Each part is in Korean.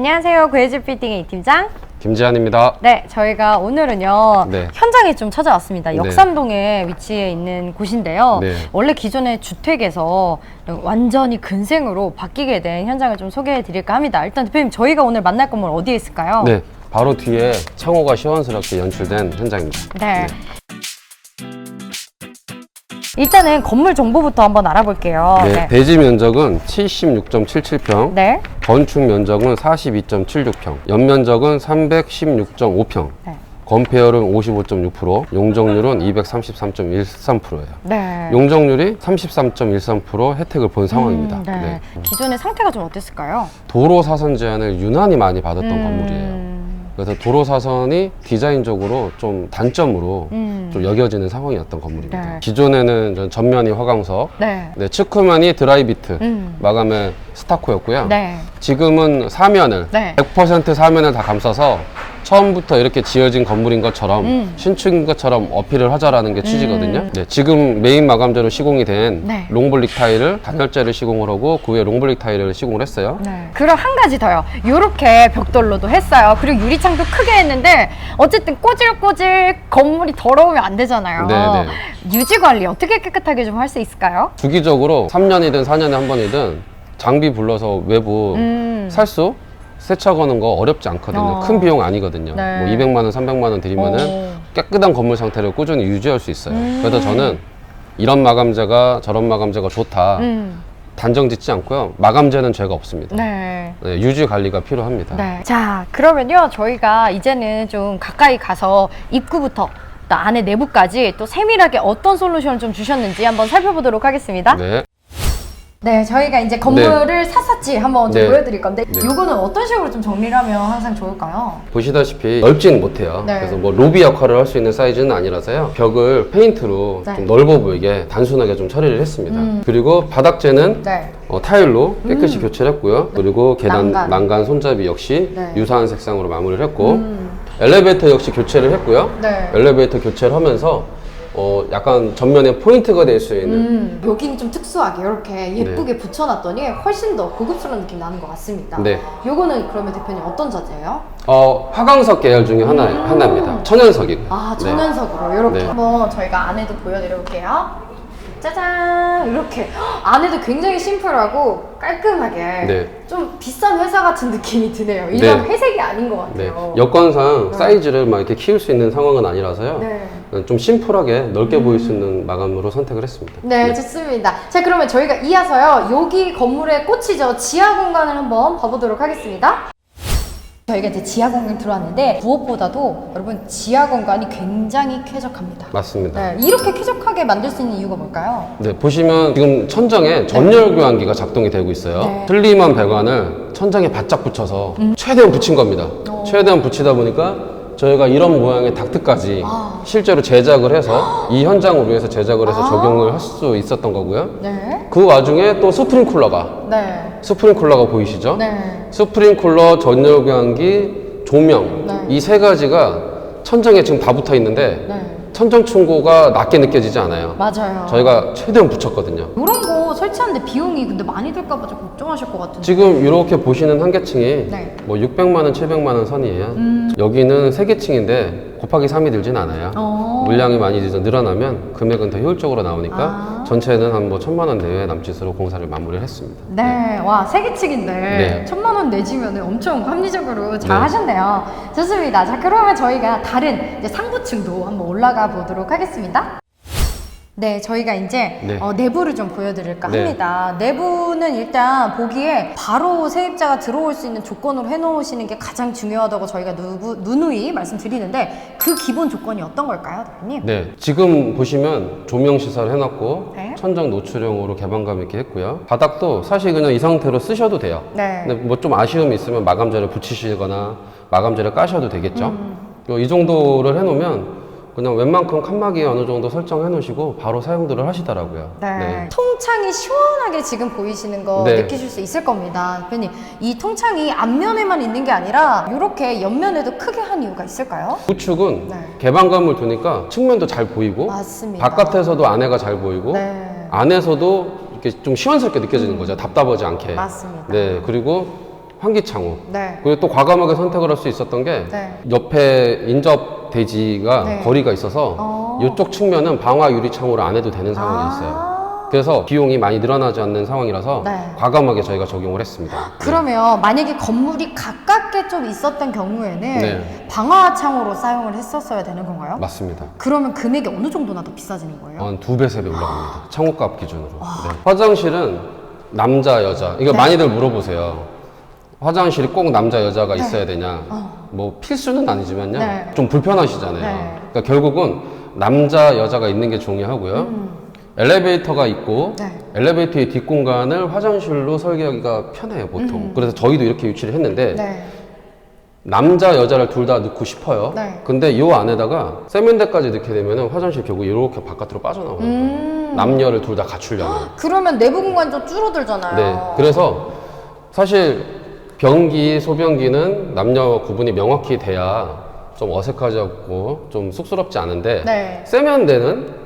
안녕하세요. 고혜질 빌딩의 이팀장 김지한입니다. 네, 저희가 오늘은요 네. 현장에 좀 찾아왔습니다. 네. 역삼동에 위치해 있는 곳인데요. 네. 원래 기존의 주택에서 완전히 근생으로 바뀌게 된 현장을 좀 소개해 드릴까 합니다. 일단 대표님, 저희가 오늘 만날 건물 어디에 있을까요? 네, 바로 뒤에 창호가 시원스럽게 연출된 현장입니다. 네. 일단은 건물 정보부터 한번 알아볼게요. 네, 대지 면적은 76.77평, 네. 건축 면적은 42.76평, 연면적은 316.5평, 네. 건폐율은 55.6%, 용적률은 233.13%예요. 네. 용적률이 33.13% 혜택을 본 상황입니다. 네. 네. 기존의 상태가 좀 어땠을까요? 도로 사선 제한을 유난히 많이 받았던 건물이에요. 그래서 도로 사선이 디자인적으로 좀 단점으로 좀 여겨지는 상황이었던 건물입니다. 네. 기존에는 전면이 화강석, 네. 네, 측면이 드라이비트, 마감에 스타코였고요. 네. 지금은 사면을 네. 100% 사면을 다 감싸서 처음부터 이렇게 지어진 건물인 것처럼 신축인 것처럼 어필을 하자라는 게 취지거든요. 네, 지금 메인 마감재로 시공이 된 네. 롱블릭 타일을 단열재를 시공을 하고 그 위에 롱블릭 타일을 시공을 했어요. 네. 그리고 한 가지 더요. 이렇게 벽돌로도 했어요. 그리고 유리창도 크게 했는데 어쨌든 꼬질꼬질 건물이 더러우면 안 되잖아요. 네. 유지 관리 어떻게 깨끗하게 좀 할 수 있을까요? 주기적으로 3년이든 4년에 한 번이든 장비 불러서 외부 살수 세차 거는 거 어렵지 않거든요. 큰 비용 아니거든요. 네. 뭐 200만 원, 300만 원 들이면은 깨끗한 건물 상태를 꾸준히 유지할 수 있어요. 그래서 저는 이런 마감재가 저런 마감재가 좋다. 단정 짓지 않고요. 마감재는 죄가 없습니다. 네. 네, 유지 관리가 필요합니다. 네. 자, 그러면요. 저희가 이제는 좀 가까이 가서 입구부터 또 안에 내부까지 또 세밀하게 어떤 솔루션을 좀 주셨는지 한번 살펴보도록 하겠습니다. 네. 네, 저희가 이제 건물을 샅샅이 한번 좀 네. 보여드릴 건데 네. 이거는 어떤 식으로 좀 정리를 하면 항상 좋을까요? 보시다시피 넓지는 못해요. 네. 그래서 뭐 로비 역할을 할 수 있는 사이즈는 아니라서요. 벽을 페인트로 네. 좀 넓어 보이게 단순하게 좀 처리를 했습니다. 그리고 바닥재는 네. 타일로 깨끗이 교체를 했고요. 그리고 계단 난간 손잡이 역시 네. 유사한 색상으로 마무리를 했고 엘리베이터 역시 교체를 했고요. 네. 엘리베이터 교체를 하면서 약간 전면에 포인트가 될 수 있는 여기는 좀 특수하게 이렇게 예쁘게 붙여놨더니 훨씬 더 고급스러운 느낌 나는 것 같습니다. 네. 요거는 그러면 대표님 어떤 자재예요? 화강석 계열 중에 하나입니다. 천연석이고요. 아, 네. 천연석으로 이렇게 네. 한번 저희가 안에도 보여드려볼게요. 짜잔! 이렇게 아내도 굉장히 심플하고 깔끔하게 네. 좀 비싼 회사 같은 느낌이 드네요. 일반 네. 회색이 아닌 것 네. 같아요. 여건상 사이즈를 막 이렇게 키울 수 있는 상황은 아니라서요. 네. 좀 심플하게 넓게 보일 수 있는 마감으로 선택을 했습니다. 네, 좋습니다. 자, 그러면 저희가 이어서요, 여기 건물의 꽃이죠. 지하 공간을 한번 봐보도록 하겠습니다. 저희가 이제 지하 공간 들어왔는데 무엇보다도 여러분 지하 공간이 굉장히 쾌적합니다. 맞습니다. 네, 이렇게 쾌적하게 만들 수 있는 이유가 뭘까요? 네, 보시면 지금 천정에 전열 교환기가 작동이 되고 있어요. 네. 슬림한 배관을 천장에 바짝 붙여서 최대한 붙인 겁니다. 최대한 붙이다 보니까 저희가 이런 모양의 닥트까지 실제로 제작을 해서 이 현장을 위해서 제작을 해서 적용을 할 수 있었던 거고요. 네. 그 와중에 또 스프링쿨러가 네. 스프링쿨러가 보이시죠? 네. 스프링쿨러, 전열 교환기, 조명 네. 이 세 가지가 천장에 지금 다 붙어 있는데 네. 천정 충고가 낮게 느껴지지 않아요. 맞아요. 저희가 최대한 붙였거든요. 이런 거 설치하는데 비용이 근데 많이 들까봐 좀 걱정하실 것 같은데. 지금 이렇게 보시는 한 개층이 네. 뭐 600만 원, 700만 원 선이에요. 여기는 세 개층인데 곱하기 3이 들진 않아요. 물량이 많이 늘어나면 금액은 더 효율적으로 나오니까 전체는 한 뭐 1000만 원 내외 남짓으로 공사를 마무리를 했습니다. 네, 와, 세 개층인데 네. 1000만 원 내지면 엄청 합리적으로 잘 네. 하셨네요. 좋습니다. 자, 그러면 저희가 다른 이제 상부층도 한번 올라가 보도록 하겠습니다. 네, 저희가 이제 네. 내부를 좀 보여드릴까 네. 합니다. 내부는 일단 보기에 바로 세입자가 들어올 수 있는 조건으로 해놓으시는 게 가장 중요하다고 저희가 누누이 말씀드리는데 그 기본 조건이 어떤 걸까요, 대표님? 네, 지금 보시면 조명 시설 해놨고 네. 천정 노출형으로 개방감 있게 했고요. 바닥도 사실 그냥 이 상태로 쓰셔도 돼요. 네. 근데 뭐 좀 아쉬움이 있으면 마감재를 붙이시거나 마감재를 까셔도 되겠죠. 이 정도를 해놓으면 그냥 웬만큼 칸막이 어느 정도 설정해 놓으시고 바로 사용들을 하시더라고요. 네. 통창이 시원하게 지금 보이시는 거 네. 느끼실 수 있을 겁니다. 대표님, 이 통창이 앞면에만 있는 게 아니라 이렇게 옆면에도 크게 한 이유가 있을까요? 우측은 네. 개방감을 두니까 측면도 잘 보이고 맞습니다. 바깥에서도 안에가 잘 보이고 네. 안에서도 이렇게 좀 시원스럽게 느껴지는 거죠. 답답하지 않게. 맞습니다. 네, 그리고 환기창호. 네. 그리고 또 과감하게 선택을 할 수 있었던 게 네. 옆에 인접 대지가 네. 거리가 있어서 이쪽 측면은 방화 유리 창호를 안 해도 되는 상황이 있어요. 그래서 비용이 많이 늘어나지 않는 상황이라서 네. 과감하게 저희가 적용을 했습니다. 그러면 만약에 건물이 가깝게 좀 있었던 경우에는 네. 방화창호로 사용을 했었어야 되는 건가요? 맞습니다. 그러면 금액이 어느 정도나 더 비싸지는 거예요? 한 2배, 3배 올라갑니다. 창호값 기준으로. 네. 화장실은 남자, 여자. 이거 네. 많이들 물어보세요. 화장실이 꼭 남자, 여자가 있어야 되냐. 뭐 필수는 아니지만요. 네. 좀 불편하시잖아요. 네. 그러니까 결국은 남자, 여자가 있는 게 중요하고요. 엘리베이터가 있고 네. 엘리베이터의 뒷공간을 화장실로 설계하기가 편해요, 보통. 그래서 저희도 이렇게 유치를 했는데 네. 남자, 여자를 둘 다 넣고 싶어요. 네. 근데 요 안에다가 세면대까지 넣게 되면 화장실 결국 이렇게 바깥으로 빠져나와요. 남녀를 둘 다 갖추려면. 그러면 내부 공간 좀 줄어들잖아요. 네. 그래서 사실 변기, 소변기는 남녀 구분이 명확히 돼야 좀 어색하지 않고 좀 쑥스럽지 않은데 네. 세면대는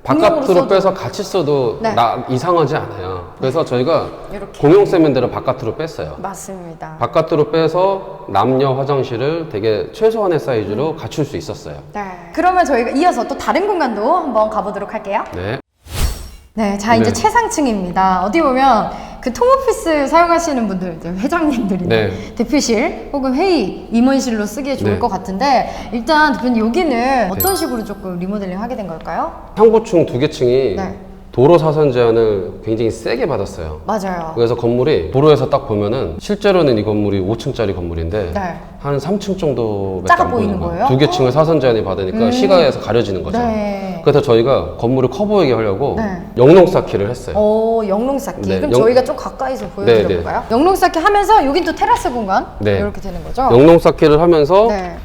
공용으로 바깥으로 써도. 빼서 같이 써도 네. 이상하지 않아요. 그래서 저희가 이렇게. 공용 세면대를 바깥으로 뺐어요. 맞습니다. 바깥으로 빼서 남녀 화장실을 되게 최소한의 사이즈로 갖출 수 있었어요. 네. 그러면 저희가 이어서 또 다른 공간도 한번 가보도록 할게요. 네. 네, 자 이제 네. 최상층입니다. 어디 보면 그 톰오피스 사용하시는 분들, 이제 회장님들이나 네. 대표실 혹은 회의 임원실로 쓰기에 좋을 네. 것 같은데 일단 대표님 여기는 어떤 식으로 조금 리모델링 하게 된 걸까요? 상부층 2개 층이 네. 도로 사선 제한을 굉장히 세게 받았어요. 맞아요. 그래서 건물이 도로에서 딱 보면은 실제로는 이 건물이 5층짜리 건물인데 네. 한 3층 정도밖에 작아 안 보이는 보이는 거예요. 거예요? 2개 층을 사선 제한이 받으니까 시가에서 가려지는 거죠. 네. 그래서 저희가 건물을 커 보이게 하려고 네. 영롱 쌓기를 했어요. 오, 영롱 쌓기. 네, 그럼 영- 저희가 좀 가까이서 네, 보여드려볼까요? 영롱 쌓기 하면서 여긴 또 테라스 공간 네. 이렇게 되는 거죠? 영롱 쌓기를 하면서 네.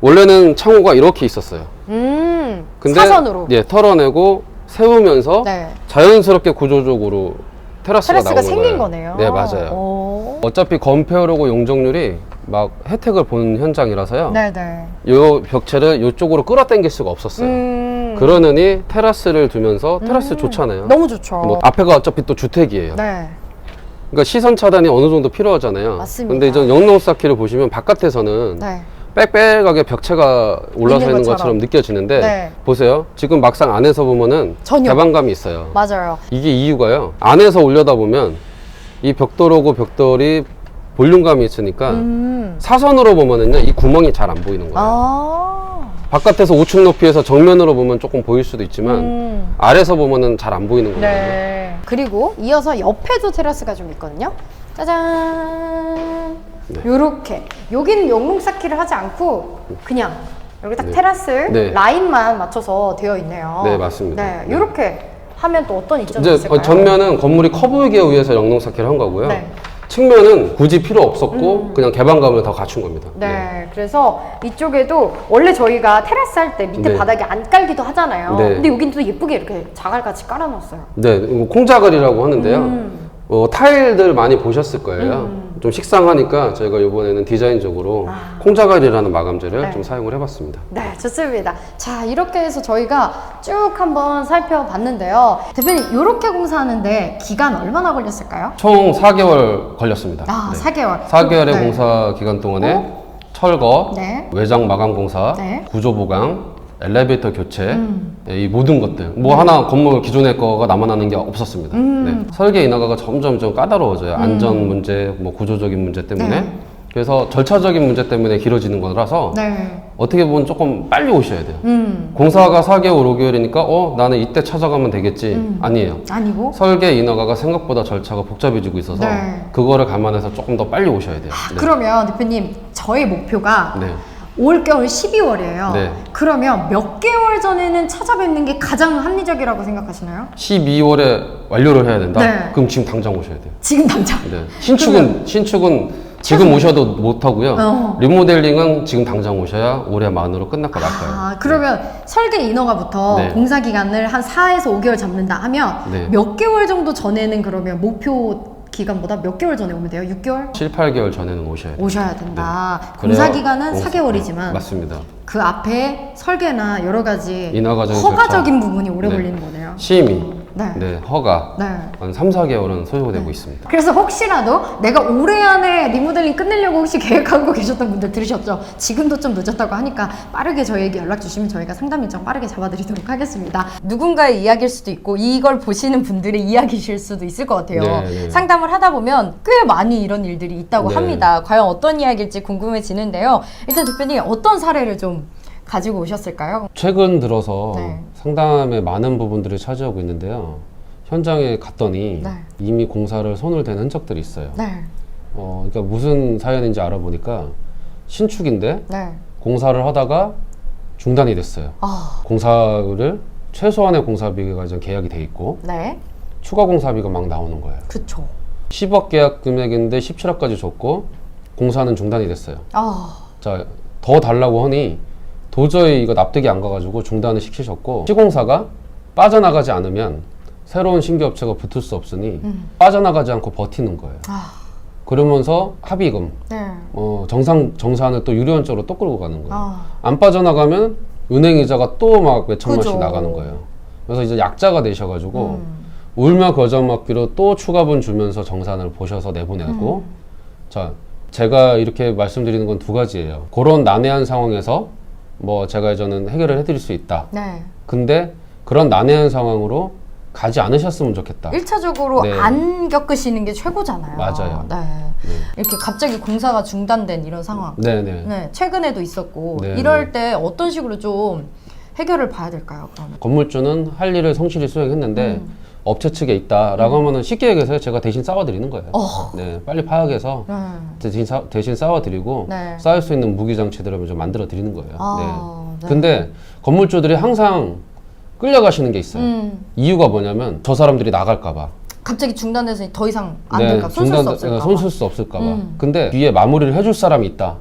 원래는 창호가 이렇게 있었어요. 근데 사선으로. 예, 털어내고 세우면서 네. 자연스럽게 구조적으로 테라스가 테라스가 나오는 생긴 거예요. 거네요. 네, 맞아요. 오. 어차피 건폐율하고 용적률이 막 혜택을 본 현장이라서요. 네네. 요 벽체를 이쪽으로 끌어당길 수가 없었어요. 그러느니 테라스를 두면서 테라스 좋잖아요. 너무 좋죠. 뭐 앞에가 어차피 또 주택이에요. 네. 그러니까 시선 차단이 어느 정도 필요하잖아요. 맞습니다. 근데 이제 영농 쌓기를 보시면 바깥에서는 네. 빽빽하게 벽체가 올라서 있는 있는 것처럼. 것처럼 느껴지는데 네. 보세요. 지금 막상 안에서 보면은 전혀. 개방감이 있어요. 맞아요. 이게 이유가요. 안에서 올려다 보면 이 벽돌하고 벽돌이 볼륨감이 있으니까 사선으로 보면은요 이 구멍이 잘 안 보이는 거예요. 아. 바깥에서 5층 높이에서 정면으로 보면 조금 보일 수도 있지만 아래서 보면은 잘 안 보이는 거예요. 네. 그리고 이어서 옆에도 테라스가 좀 있거든요. 짜잔. 네. 요렇게. 여기는 영롱 쌓기를 하지 않고 그냥 여기 딱 네. 테라스 네. 라인만 맞춰서 되어 있네요. 네, 맞습니다. 네. 네. 요렇게 하면 또 어떤 이점이 이제 있을까요? 전면은 건물이 커 보이기 위해서 영농 쌓기를 한 거고요. 네. 측면은 굳이 필요 없었고 그냥 개방감을 더 갖춘 겁니다. 네, 그래서 이쪽에도 원래 저희가 테라스 할 때 밑에 네. 바닥에 안 깔기도 하잖아요. 네. 근데 여긴 또 예쁘게 이렇게 자갈같이 깔아놨어요. 네, 이거 콩자갈이라고 하는데요. 타일들 많이 보셨을 거예요. 좀 식상하니까 저희가 이번에는 디자인적으로 콩자갈이라는 마감재를 네. 좀 사용을 해봤습니다. 네, 좋습니다. 자, 이렇게 해서 저희가 쭉 한번 살펴봤는데요. 대표님, 이렇게 공사하는데 기간 얼마나 걸렸을까요? 총 4개월 걸렸습니다. 아, 네. 4개월. 4개월의 네. 공사 기간 동안에 철거, 네. 외장 마감 공사, 네. 구조 보강, 엘리베이터 교체, 네, 이 모든 것들 뭐 하나 건물 기존의 거가 남아나는 게 없었습니다. 네. 설계 인허가가 점점 좀 까다로워져요. 안전 문제, 뭐 구조적인 문제 때문에. 네. 그래서 절차적인 문제 때문에 길어지는 거라서 네. 어떻게 보면 조금 빨리 오셔야 돼요. 공사가 4개월, 5개월이니까 나는 이때 찾아가면 되겠지. 아니에요. 아니고? 설계 인허가가 생각보다 절차가 복잡해지고 있어서 네. 그거를 감안해서 조금 더 빨리 오셔야 돼요. 네. 그러면 대표님, 저의 목표가 네. 올겨울 12월이에요. 네. 그러면 몇 개월 전에는 찾아뵙는 게 가장 합리적이라고 생각하시나요? 12월에 완료를 해야 된다? 네. 그럼 지금 당장 오셔야 돼요. 지금 당장. 네. 신축은 지금 오셔도 못하고요. 어. 리모델링은 지금 당장 오셔야 올해 만으로 끝날 거 낫까요? 아, 그러면 설계 인허가부터 네. 공사 기간을 한 4에서 5개월 잡는다 하면 네. 몇 개월 정도 전에는 그러면 목표 기간보다 몇 개월 전에 오면 돼요? 6개월? 7, 8개월 전에는 오셔야 돼요. 오셔야 된다. 네. 공사 그래야 기간은 공사- 4개월이지만 맞습니다. 그 앞에 설계나 여러 가지 인허가적인 허가적인 절차. 부분이 오래 네. 걸리는 거네요. 심의, 네, 허가 네. 한 3, 4개월은 소요되고 있습니다. 그래서 혹시라도 내가 올해 안에 리모델링 끝내려고 혹시 계획하고 계셨던 분들 들으셨죠? 지금도 좀 늦었다고 하니까 빠르게 저희에게 연락 주시면 저희가 상담 일정 빠르게 잡아드리도록 하겠습니다. 누군가의 이야기일 수도 있고 이걸 보시는 분들의 이야기실 수도 있을 것 같아요. 네. 상담을 하다 보면 꽤 많이 이런 일들이 있다고 네. 합니다. 과연 어떤 이야기일지 궁금해지는데요. 일단 대표님 어떤 사례를 좀 가지고 오셨을까요? 최근 들어서 네. 상담에 많은 부분들이 차지하고 있는데요. 현장에 갔더니 네. 이미 공사를 손을 댄 흔적들이 있어요. 네. 그러니까 무슨 사연인지 알아보니까 신축인데 네. 공사를 하다가 중단이 됐어요. 아, 공사를 최소한의 공사비가 이제 계약이 돼 있고 네. 추가 공사비가 막 나오는 거예요. 그쵸. 10억 계약 금액인데 17억까지 줬고 공사는 중단이 됐어요. 아, 자, 더 달라고 하니 도저히 이거 납득이 안 가가지고 중단을 시키셨고 시공사가 빠져나가지 않으면 새로운 신규 업체가 붙을 수 없으니 빠져나가지 않고 버티는 거예요. 아, 그러면서 합의금, 네. 정산을 또 유료원적으로 또 끌고 가는 거예요. 아, 안 빠져나가면 은행 이자가 또 막 몇천만씩 그죠. 나가는 거예요. 그래서 이제 약자가 되셔가지고 울며 겨자 먹기로 또 추가분 주면서 정산을 보셔서 내보내고 자, 제가 이렇게 말씀드리는 건 두 가지예요. 그런 난해한 상황에서 뭐 제가 저는 해결을 해드릴 수 있다. 네. 근데 그런 난해한 상황으로 가지 않으셨으면 좋겠다. 1차적으로 네. 안 겪으시는 게 최고잖아요. 맞아요. 네. 이렇게 갑자기 공사가 중단된 이런 상황. 네네. 네. 최근에도 있었고 네, 이럴 때 어떤 식으로 좀 해결을 봐야 될까요? 그러면? 건물주는 할 일을 성실히 수행했는데 업체 측에 있다라고 하면은 쉽게 얘기해서 제가 대신 싸워드리는 거예요. 네, 빨리 파악해서 네. 대신 싸워드리고 네. 싸울 수 있는 무기 장치들을 좀 만들어 드리는 거예요. 아, 네. 근데 건물주들이 항상 끌려가시는 게 있어요. 이유가 뭐냐면 저 사람들이 나갈까봐. 갑자기 중단돼서 더 이상 안 될까? 손쓸 수 없을까? 손쓸 수 없을까봐. 근데 뒤에 마무리를 해줄 사람이 있다.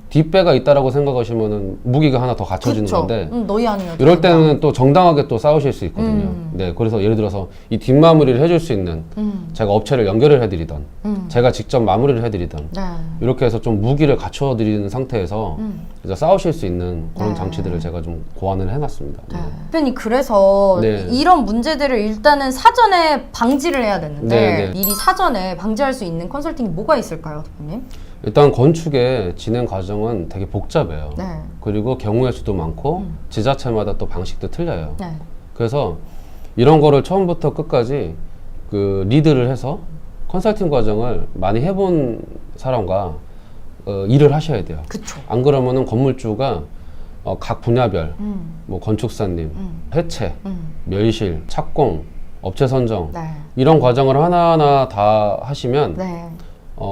뒷배가 있다라고 생각하시면은 무기가 하나 더 갖춰지는 그쵸. 건데 너희 아니면 이럴 때는 또 정당하게 또 싸우실 수 있거든요. 네, 그래서 예를 들어서 이 뒷마무리를 해줄 수 있는 제가 업체를 연결을 해드리던 제가 직접 마무리를 해드리던 네. 이렇게 해서 좀 무기를 갖춰드리는 상태에서 이제 싸우실 수 있는 그런 네. 장치들을 제가 좀 고안을 해놨습니다. 네. 대표님 그래서 네. 이런 문제들을 일단은 사전에 방지를 해야 되는데 네, 네. 미리 사전에 방지할 수 있는 컨설팅이 뭐가 있을까요, 대표님? 일단 건축의 진행 과정은 되게 복잡해요. 네. 그리고 경우의 수도 많고 지자체마다 또 방식도 틀려요. 네. 그래서 이런 거를 처음부터 끝까지 그 리드를 해서 컨설팅 과정을 많이 해본 사람과 일을 하셔야 돼요. 그쵸. 안 그러면은 건물주가 각 분야별, 뭐 건축사님, 해체, 멸실, 착공, 업체 선정 네. 이런 과정을 하나하나 다 하시면 네.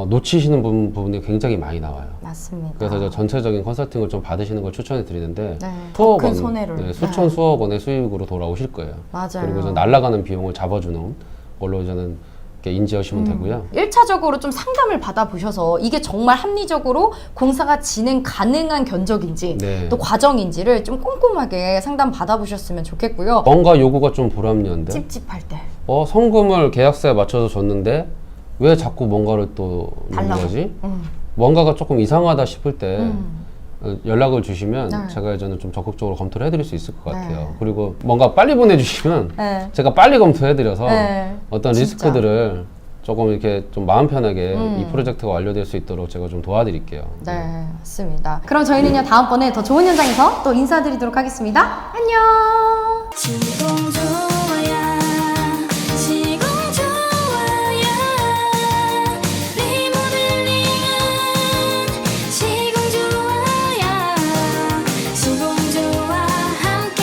놓치시는 부분이 굉장히 많이 나와요. 맞습니다. 그래서 이제 전체적인 컨설팅을 좀 받으시는 걸 추천해 드리는데 네. 수억 큰 원, 손해를. 네, 수천 네. 수억 원의 수익으로 돌아오실 거예요. 맞아요. 그리고 이제 날아가는 비용을 잡아주는 걸로 저는 이렇게 인지하시면 되고요. 1차적으로 좀 상담을 받아보셔서 이게 정말 합리적으로 공사가 진행 가능한 견적인지 네. 또 과정인지를 좀 꼼꼼하게 상담 받아보셨으면 좋겠고요. 뭔가 요구가 좀 불합리한데 찝찝할 때. 성금을 계약서에 맞춰서 줬는데 왜 자꾸 뭔가를 또 넣는 달라고? 거지? 뭔가가 조금 이상하다 싶을 때 연락을 주시면 네. 제가 이제는 좀 적극적으로 검토를 해드릴 수 있을 것 같아요. 네. 그리고 뭔가 빨리 보내주시면 네. 제가 빨리 검토해드려서 네. 어떤 진짜. 리스크들을 조금 이렇게 좀 마음 편하게 이 프로젝트가 완료될 수 있도록 제가 좀 도와드릴게요. 네, 맞습니다. 그럼 저희는요, 다음번에 더 좋은 현장에서 또 인사드리도록 하겠습니다. 안녕! 지금 좀